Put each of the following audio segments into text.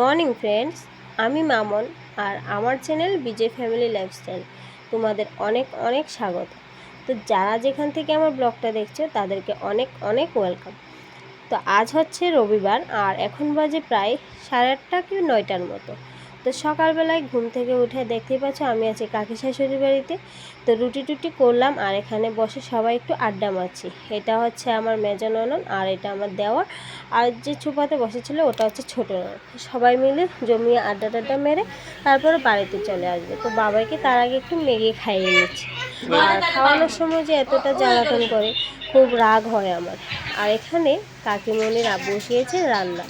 Morning friends, আমি মামন আর আমার channel BJ family lifestyle তোমাদের অনেক অনেক স্বাগত। তো যারা যেখান থেকে আমার ব্লগটা দেখছো তাদেরকে অনেক অনেক ওয়েলকাম। তো আজ হচ্ছে রবিবার আর এখন বাজে প্রায় 8:30 কি 9টার মতো। তো সকালবেলায় ঘুম থেকে উঠে দেখতেই পাচ্ছ আমি আছি কাকি শাশুড়ির বাড়িতে। তো রুটি করলাম আর এখানে বসে সবাই একটু আড্ডা মারছি। এটা হচ্ছে আমার মেজো ননদ আর এটা আমার দেওর, আর যে চুপাতে বসেছিল ওটা হচ্ছে ছোটো ননদ। সবাই মিলে জমিয়ে আড্ডা মেরে তারপরে বাড়িতে চলে আসবে। তো বাবাইকে তার আগে একটু ম্যাগি খাইয়ে নিচ্ছি। আর খাওয়ানোর সময় যে এতটা জ্বালাতন করে, খুব রাগ হয় আমার। আর এখানে কাকিমণির বসিয়েছে রান্না।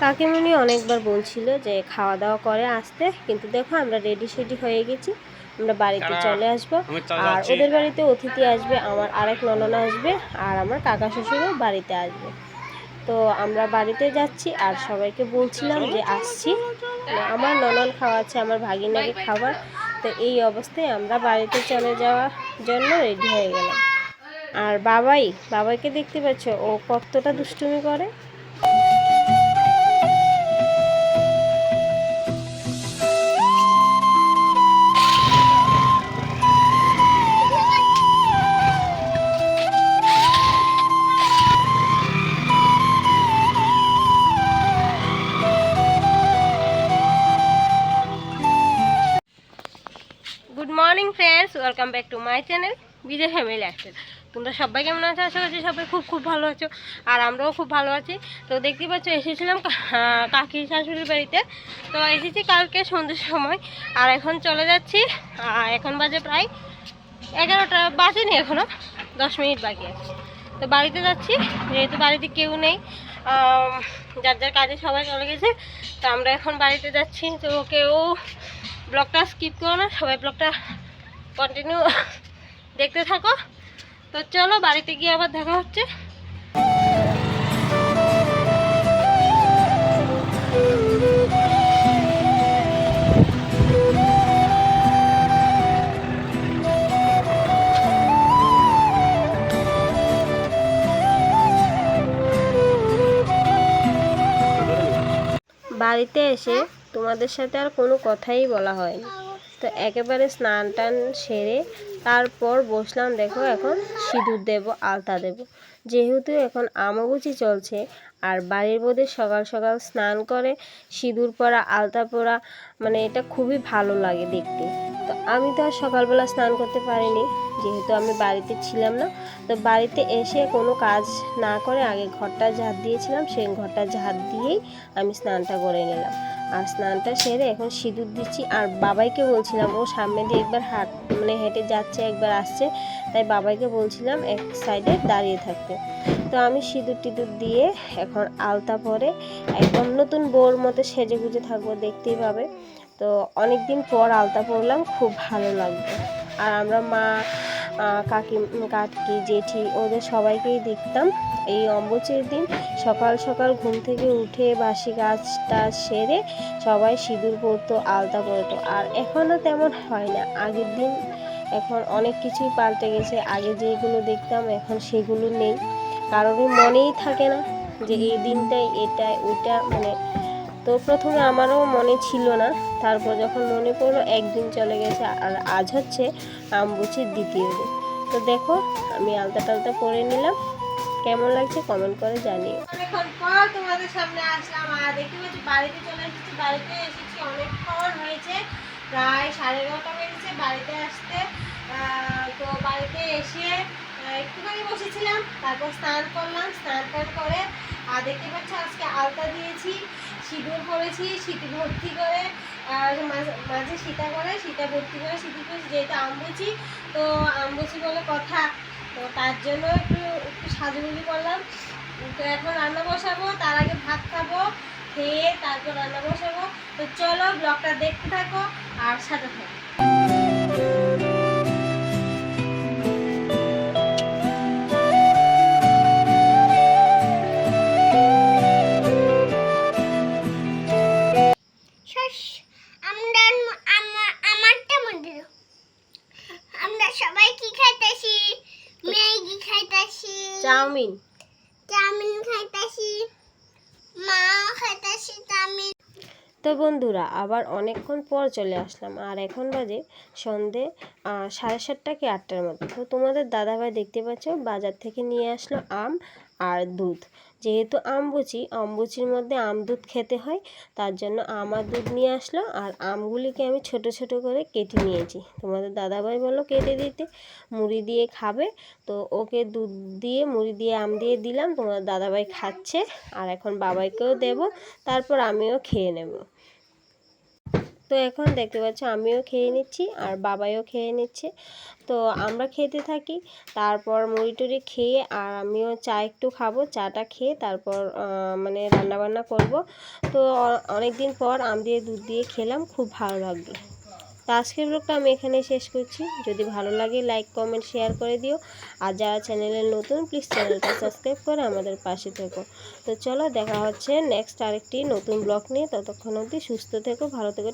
কাকিমণি অনেকবার বলছিল যে খাওয়া দাওয়া করে আসতে, কিন্তু দেখো আমরা রেডি হয়ে গেছি, আমরা বাড়িতে চলে আসবো। আর ওদের বাড়িতে অতিথি আসবে, আমার আরেক ননদ আসবে আর আমার কাকা শ্বশুরও বাড়িতে আসবে। তো আমরা বাড়িতে যাচ্ছি আর সবাইকে বলছিলাম যে আসছি, আমার ননদ খাওয়াচ্ছে আমার ভাগিনাকে খাবার। তো এই অবস্থায় আমরা বাড়িতে চলে যাওয়ার জন্য রেডি হয়ে গেলাম। আর বাবাইকে দেখতে পাচ্ছ ও কতটা দুষ্টুমি করে। Good morning friends, welcome back to my channel BJ family lifestyle. তোমরা সবাই কেমন আছো? আশা করছি সবাই খুব ভালো আছো আর আমরাও খুব ভালো আছি। তো দেখতে পাচ্ছ এসেছিলাম কাকি শাশুড়ির বাড়িতে। তো এসেছি কালকে সন্ধ্যের সময় আর এখন চলে যাচ্ছি। এখন বাজে প্রায় 11টা, বাজেনি এখনও, 10 মিনিট বাকি আছে। তো বাড়িতে যাচ্ছি, যেহেতু বাড়িতে কেউ নেই, যার যার কাজে সবাই চলে গেছে। তো আমরা এখন বাড়িতে যাচ্ছি। তো কেউ ব্লগটা স্কিপ করো না, সবাই ব্লগটা কন্টিনিউ দেখতে থাকো। তো চলো বাড়িতে গিয়ে আবার দেখা হচ্ছে। বাড়িতে এসে তোমাদের সাথে আর কোনো কথাই বলা হয়নি। তো একেবারে স্নান টান সেরে তারপর বসলাম। দেখো এখন সিঁদুর দেব, আলতা দেব, যেহেতু এখন আমবুচি চলছে। আর বাড়ির মধ্যে সকাল সকাল স্নান করে সিঁদুর পরা, আলতা পরা, মানে এটা খুবই ভালো লাগে দেখতে। তো আমি তো আর সকালবেলা স্নান করতে পারিনি, যেহেতু আমি বাড়িতে ছিলাম না। তো বাড়িতে এসে কোনো কাজ না করে আগে ঘরটা ঝাড় দিয়েছিলাম, সেই ঘরটা ঝাড় দিয়েই আমি স্নানটা করে নিলাম। আর স্নানটা সেরে এখন সিঁদুর দিচ্ছি। আর বাবাইকে বলছিলাম, ও সামনে দিয়ে একবার হেঁটে যাচ্ছে একবার আসছে, তাই বাবাইকে বলছিলাম এক সাইডে দাঁড়িয়ে থাকতে। তো আমি সিঁদুর টিঁদুর দিয়ে এখন আলতা পরে একদম নতুন বউর মতো সেজে গুজে থাকবো, দেখতেই পাবে। তো অনেক দিন পর আলতা পরলাম, খুব ভালো লাগবে। আর আমরা মা, কাকি জেঠি ওদের সবাইকেই দেখতাম এই অম্বুচির দিন সকাল সকাল ঘুম থেকে উঠে বাসি কাজটা সেরে সবাই সিঁদুর পরতো, আলতা পরতো। আর এখনও তেমন হয় না আগের দিন, এখন অনেক কিছুই পাল্টে গেছে। আগে যেগুলো দেখতাম এখন সেগুলো নেই, কারোরই মনেই থাকে না যে এই দিনটাই এটা ওইটা, তো প্রথমে আমারও মনে ছিল না, তারপর যখন মনে পড়লো একদিন চলে গেছে। আর আজ হচ্ছে আমবুচির দ্বিতীয় দিন। তো দেখো আমি আলতা টালতা পরে নিলাম, কেমন লাগছে কমেন্ট করে জানিও। অনেকক্ষণ পর তোমাদের সামনে আসলাম আর দেখতে পাচ্ছি বাড়িতে চলে এসেছি। বাড়িতে এসেছি অনেকক্ষণ হয়েছে, প্রায় 11:30 বেজেছে বাড়িতে আসতে। তো বাড়িতে এসে একটুখানি বসেছিলাম, তারপর স্নান করলাম। স্নান করে আর দেখতে পাচ্ছ আজকে আলতা দিয়েছি, সিঁদুর করেছি, সিঁথি ভর্তি করে, আর মাঝে সীতা ভর্তি করে সিঁদুর করেছি, যেহেতু আমবুচি। তো আমবুচি বলে কথা, তো তার জন্য একটু সাজুগুজু করলাম। তো এখন রান্না বসাবো, তার আগে ভাত খাবো, খেয়ে তারপর রান্না বসাবো। তো চলো ব্লগটা দেখতে থাকো আর সাথে থাকো। আমরা সবাই কি খাইতেছি? ম্যাগি খাইতেছি, চাউমিন খাইতেছি, মা খাইতেছি চাউমিন। তো বন্ধুরা আবার অনেকক্ষণ পর চলে আসলাম, আর এখন বাজে সন্ধে 7:30 কি 8টার মতো। তো তোমাদের দাদাভাই দেখতে পাচ্ছ বাজার থেকে নিয়ে আসলো আম আর দুধ। যেহেতু আমবুচির মধ্যে আম দুধ খেতে হয়, তার জন্য আম আর দুধ নিয়ে আসলো। আর আমগুলিকে আমি ছোট ছোট করে কেটে নিয়েছি। তোমাদের দাদাভাই বললো কেটে দিতে, মুড়ি দিয়ে খাবে। তো ওকে দুধ দিয়ে মুড়ি দিয়ে আম দিয়ে দিলাম, তোমাদের দাদাভাই খাচ্ছে। আর এখন বাবাইকেও দেব, তারপর আমিও খেয়ে নেব। তো এখন দেখতে পাচ্ছ আমিও খেয়ে নিচ্ছি আর বাবাইও খেয়ে নিচ্ছে। তো আমরা খেতে থাকি, তারপর মুড়ি টুড়ি খেয়ে আর আমিও চা একটু খাবো। চাটা খেয়ে তারপর মানে রান্নাবান্না করব। তো অনেক দিন পর আম দিয়ে দুধ দিয়ে খেলাম, খুব ভালো লাগলো। তো আজকের ব্লগটা আমি এখানে শেষ করছি। যদি ভালো লাগে লাইক কমেন্ট শেয়ার করে দিও। আর যারা চ্যানেলে নতুন প্লিজ চ্যানেলটা সাবস্ক্রাইব করে আমাদের পাশে থেকো। তো চলো দেখা হচ্ছে নেক্সট আরেকটি নতুন ব্লগ নিয়ে। ততক্ষণ অবধি সুস্থ থেকো, ভালো থেকো।